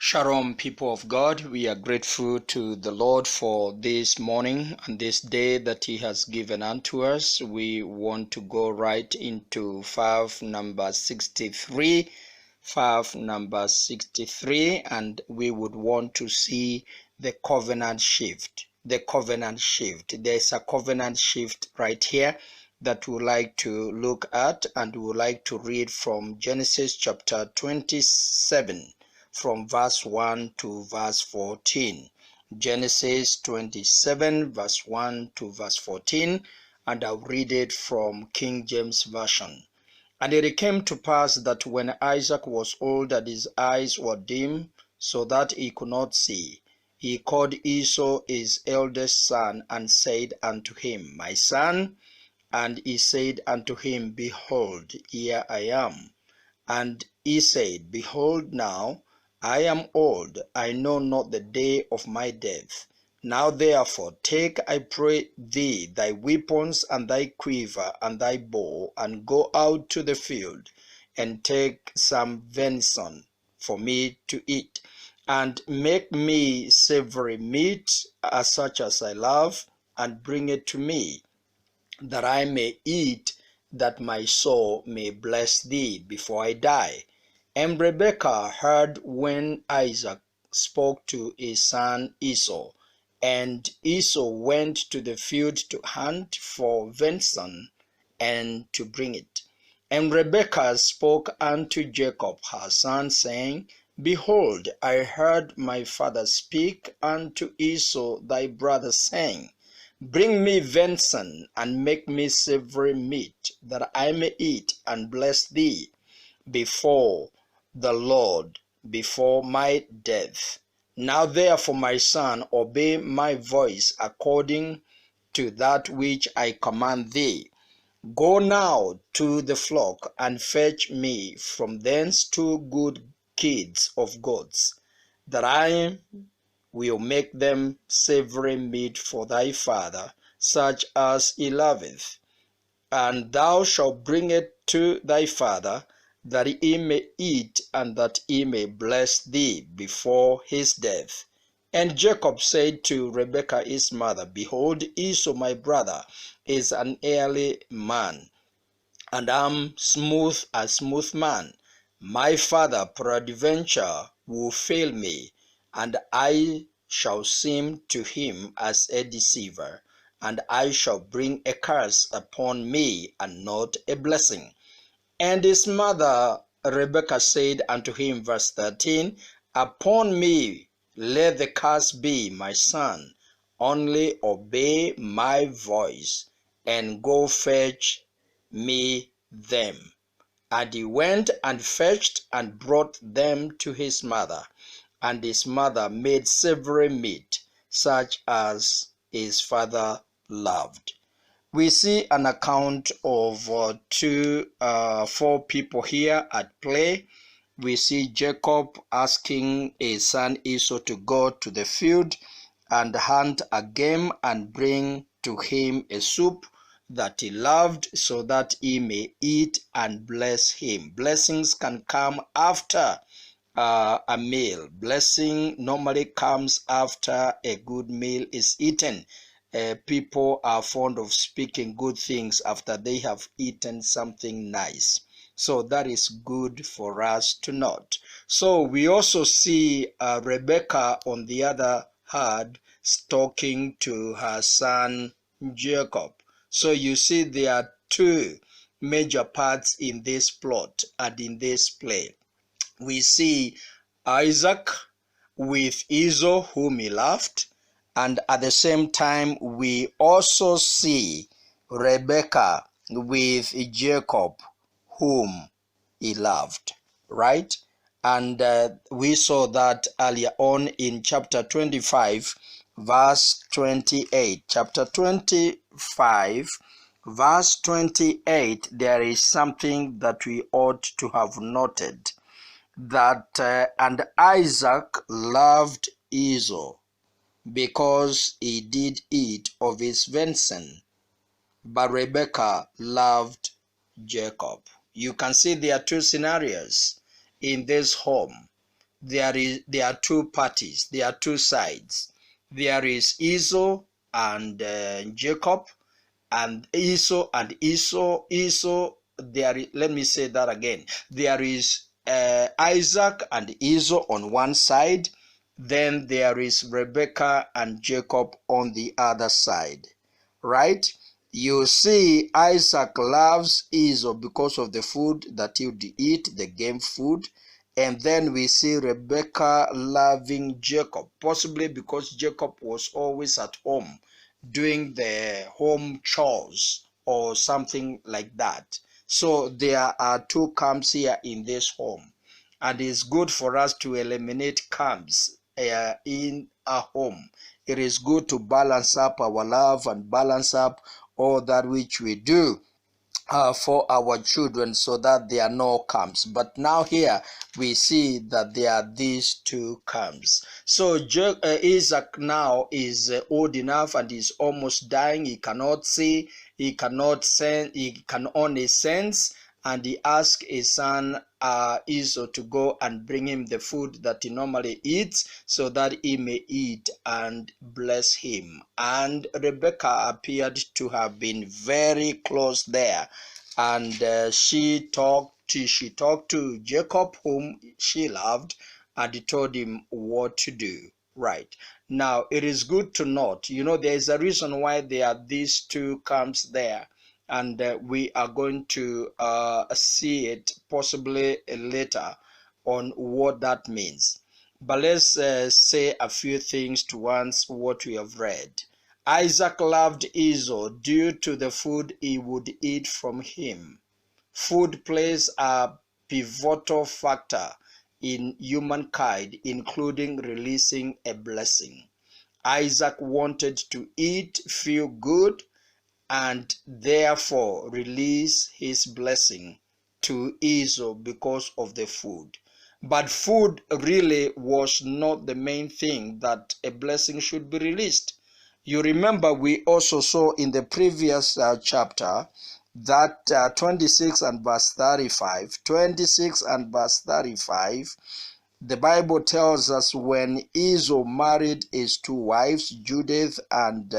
Shalom, people of God. We are grateful to the Lord for this morning and this day that He has given unto us. We want to go right into five number 63, and we would want to see the covenant shift. The covenant shift. There's a covenant shift right here that we would like to look at, and we would like to read from Genesis chapter 27. From verse 1 to verse 14. Genesis 27 verse 1 to verse 14, and I'll read it from King James Version. And it came to pass that when Isaac was old and his eyes were dim, so that he could not see, he called Esau his eldest son, and said unto him, My son. And he said unto him, Behold, here I am. And he said, Behold now, I am old, I know not the day of my death. Now therefore take, I pray thee, thy weapons and thy quiver and thy bow, and go out to the field, and take some venison for me to eat, and make me savory meat, such as I love, and bring it to me, that I may eat, that my soul may bless thee before I die. And Rebekah heard when Isaac spoke to his son Esau, and Esau went to the field to hunt for venison and to bring it. And Rebekah spoke unto Jacob her son, saying, Behold, I heard my father speak unto Esau thy brother, saying, Bring me venison, and make me savory meat, that I may eat and bless thee before the Lord, before my death. Now therefore, my son, obey my voice according to that which I command thee. Go now to the flock, and fetch me from thence 2 good kids of goats, that I will make them savory meat for thy father, such as he loveth. And thou shalt bring it to thy father, that he may eat, and that he may bless thee before his death. And Jacob said to Rebekah his mother, Behold, Esau my brother is an early man, and I am a smooth man. My father peradventure will fail me, and I shall seem to him as a deceiver, and I shall bring a curse upon me, and not a blessing. And his mother Rebekah said unto him, verse 13, Upon me let the curse be, my son, only obey my voice, and go fetch me them. And he went and fetched and brought them to his mother. And his mother made savory meat, such as his father loved. We see an account of 4 people here at play. We see Jacob asking his son Esau to go to the field and hunt a game and bring to him a soup that he loved, so that he may eat and bless him. Blessings can come after a meal. Blessing normally comes after a good meal is eaten. People are fond of speaking good things after they have eaten something nice. So that is good for us to note. So we also see Rebekah on the other hand talking to her son Jacob. So you see there are 2 major parts in this plot and in this play. We see Isaac with Esau whom he loved, and at the same time we also see Rebekah with Jacob whom he loved, right? And we saw that earlier on in chapter 25 verse 28. Chapter 25 verse 28, there is something that we ought to have noted, that and Isaac loved Esau because he did eat of his venison, but Rebekah loved Jacob. You can see there are 2 scenarios in this home. there are two parties, there are two sides. There is Esau and Jacob, and Esau and Esau. Let me say that again. There is Isaac and Esau on one side, then there is Rebekah and Jacob on the other side, right? You see, Isaac loves Esau because of the food that he would eat, the game food. And then we see Rebekah loving Jacob, possibly because Jacob was always at home doing the home chores or something like that. So there are two camps here in this home, and it's good for us to eliminate camps in a home. It is good to balance up our love and balance up all that which we do for our children, so that there are no camps. But now here we see that there are these two camps. So Isaac now is old enough and is almost dying. He cannot see, he cannot sense, he can only sense, and he asked his son Esau to go and bring him the food that he normally eats, so that he may eat and bless him. And Rebekah appeared to have been very close there, and she talked to Jacob, whom she loved, and told him what to do. Right. Now, it is good to note, there is a reason why there are these two camps there, and we are going to see it possibly later on what that means. But let's say a few things towards what we have read. Isaac loved Esau due to the food he would eat from him. Food plays a pivotal factor in humankind, including releasing a blessing. Isaac wanted to eat, feel good, and therefore release his blessing to Esau because of the food. But food really was not the main thing that a blessing should be released. You remember we also saw in the previous chapter that 26 and verse 35, the Bible tells us when Esau married his two wives, Judith and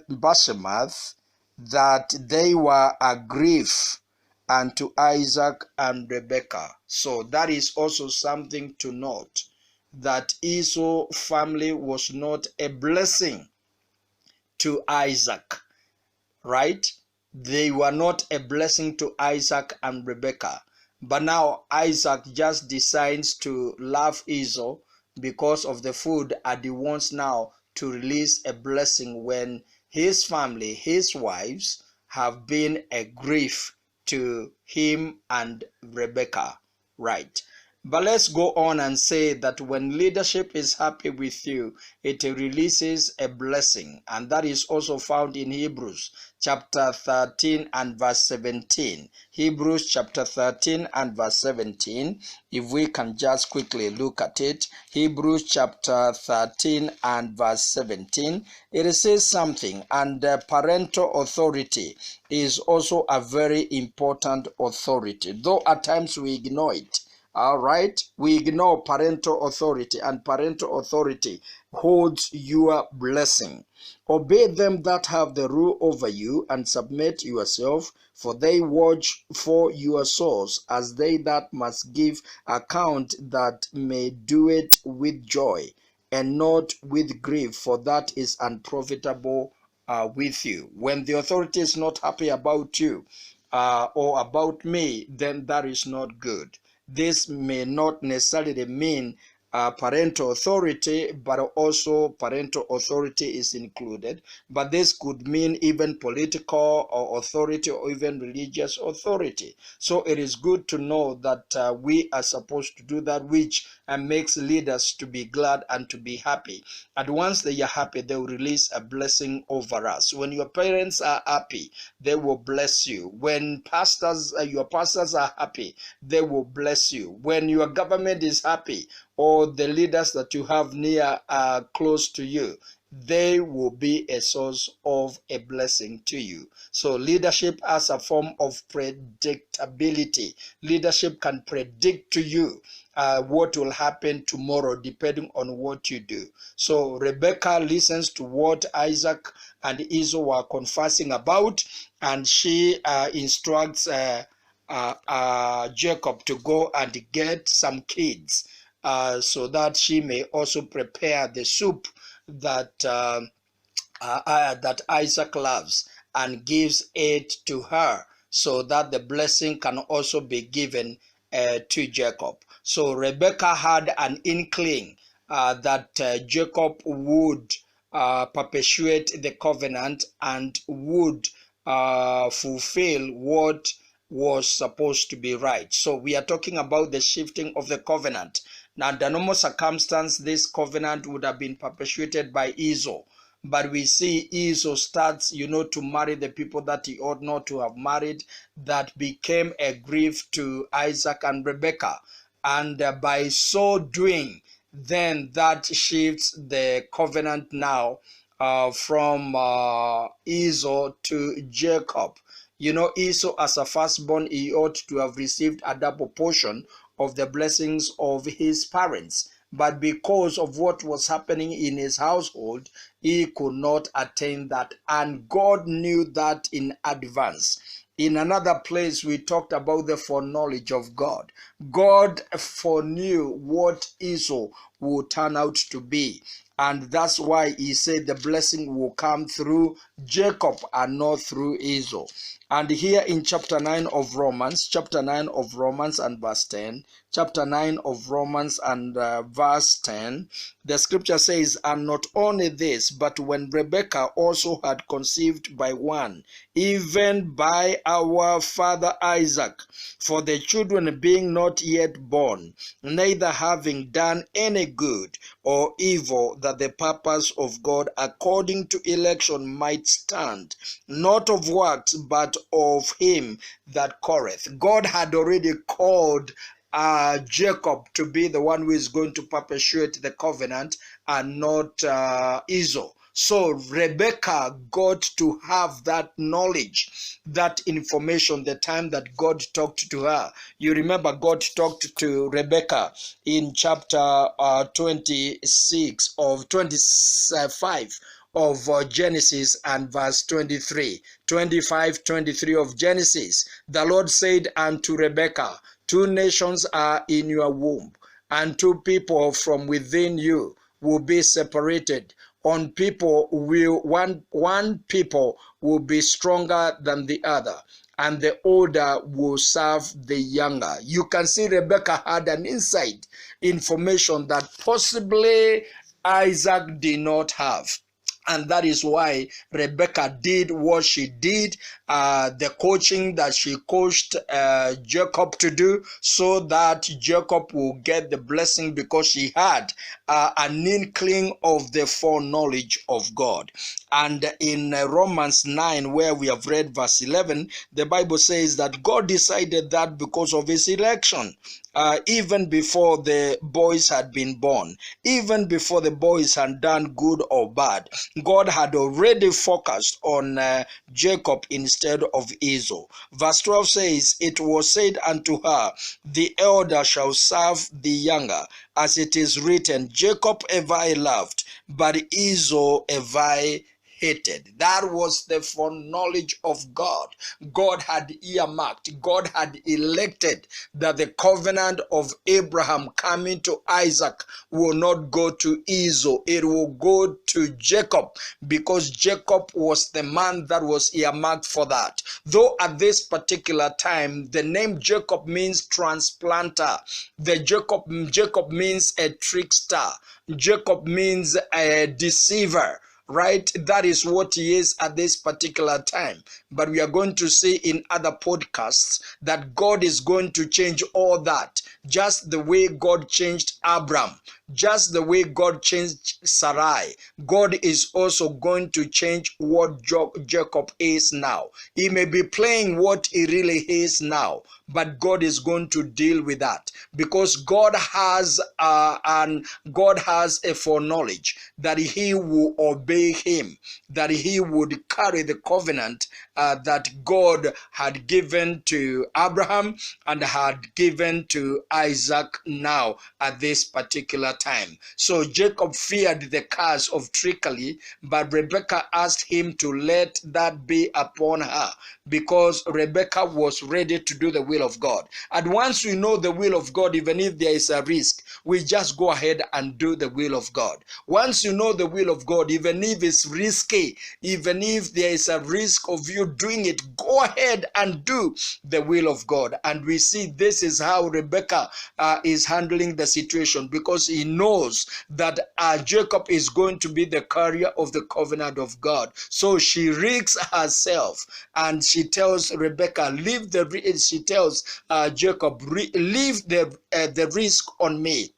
Basemath, that they were a grief unto Isaac and Rebekah. So that is also something to note, that Esau family was not a blessing to Isaac, right? They were not a blessing to Isaac and Rebekah. But now Isaac just decides to love Esau because of the food, and he wants now to release a blessing when his family, his wives, have been a grief to him and Rebekah, right? But let's go on and say that when leadership is happy with you, it releases a blessing. And that is also found in Hebrews chapter 13 and verse 17. Hebrews chapter 13 and verse 17. If we can just quickly look at it. Hebrews chapter 13 and verse 17. It says something, and parental authority is also a very important authority, though at times we ignore it. All right, we ignore parental authority, and parental authority holds your blessing. Obey them that have the rule over you, and submit yourself, for they watch for your souls, as they that must give account, that may do it with joy, and not with grief, for that is unprofitable with you. When the authority is not happy about you or about me, then that is not good. This may not necessarily mean parental authority, but also parental authority is included. But this could mean even political or authority, or even religious authority. So it is good to know that we are supposed to do that which makes leaders to be glad and to be happy. And once they are happy, they will release a blessing over us. When your parents are happy, they will bless you. When your pastors are happy, they will bless you. When your government is happy, or the leaders that you have near close to you, they will be a source of a blessing to you. So leadership as a form of predictability. Leadership can predict to you what will happen tomorrow depending on what you do. So Rebekah listens to what Isaac and Esau were conversing about, and she instructs Jacob to go and get some kids so that she may also prepare the soup that that Isaac loves, and gives it to her so that the blessing can also be given to Jacob. So Rebekah had an inkling that Jacob would perpetuate the covenant and would fulfill what was supposed to be right. So we are talking about the shifting of the covenant. Now, under normal circumstance, this covenant would have been perpetuated by Esau. But we see Esau starts, to marry the people that he ought not to have married. That became a grief to Isaac and Rebekah. And by so doing, then that shifts the covenant now from Esau to Jacob. Esau, as a firstborn, he ought to have received a double portion of the blessings of his parents. But because of what was happening in his household, he could not attain that. And God knew that in advance. In another place, we talked about the foreknowledge of God. God foreknew what Esau would turn out to be. And that's why he said the blessing will come through Jacob and not through Esau. And here in chapter 9 of Romans and verse 10, chapter 9 of Romans and verse 10, the scripture says, and not only this, but when Rebekah also had conceived by one, even by our father Isaac, for the children being not yet born, neither having done any good or evil, that the purpose of God according to election might stand, not of works, but of him that calleth. God had already called Jacob to be the one who is going to perpetuate the covenant, and not Esau. So Rebekah got to have that knowledge, that information, the time that God talked to her. You remember God talked to Rebekah in chapter 25 of Genesis and verse 23. 23 of Genesis. The Lord said unto Rebekah, 2 nations are in your womb, and 2 people from within you will be separated. One people will be stronger than the other, and the older will serve the younger. You can see Rebekah had an inside information that possibly Isaac did not have. And that is why Rebekah did what she did, the coaching that she coached Jacob to do, so that Jacob will get the blessing, because she had an inkling of the foreknowledge of God. And in Romans 9, where we have read verse 11, the Bible says that God decided that because of his election, even before the boys had been born, even before the boys had done good or bad, God had already focused on Jacob instead of Esau. Verse 12 says, it was said unto her, the elder shall serve the younger, as it is written, Jacob have I loved, but Esau have I hated. That was the foreknowledge of God. God had earmarked, God had elected that the covenant of Abraham coming to Isaac will not go to Esau, it will go to Jacob, because Jacob was the man that was earmarked for that. Though at this particular time, the name Jacob means transplanter. Jacob means a trickster. Jacob means a deceiver. Right? That is what he is at this particular time. But we are going to see in other podcasts that God is going to change all that. Just the way God changed Abram, just the way God changed Sarai, God is also going to change what Jacob is now. He may be playing what he really is now, but God is going to deal with that, because God has a foreknowledge that he will obey him, that he would carry the covenant that God had given to Abraham and had given to Isaac now at this particular time. So Jacob feared the curse of trickery, but Rebekah asked him to let that be upon her, because Rebekah was ready to do the will of God. And once we know the will of God, even if there is a risk, we just go ahead and do the will of God. Once you know the will of God, even if it's risky, even if there is a risk of you doing it, go ahead and do the will of God. And we see this is how Rebekah is handling the situation, because he knows that Jacob is going to be the carrier of the covenant of God. So she risks herself, and she tells Rebekah, she tells Jacob, leave the risk on me.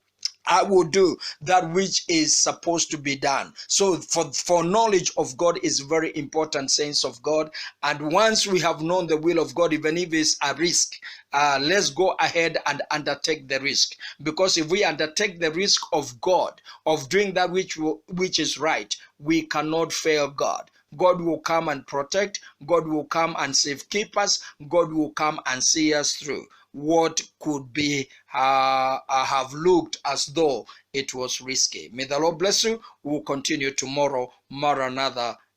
I will do that which is supposed to be done. So for knowledge of God is very important, saints of God. And once we have known the will of God, even if it's a risk, let's go ahead and undertake the risk. Because if we undertake the risk of God, of doing that which is right, we cannot fail God. God will come and protect. God will come and safekeep us. God will come and see us through what could be have looked as though it was risky. May the Lord bless you. We'll continue tomorrow. Maranatha.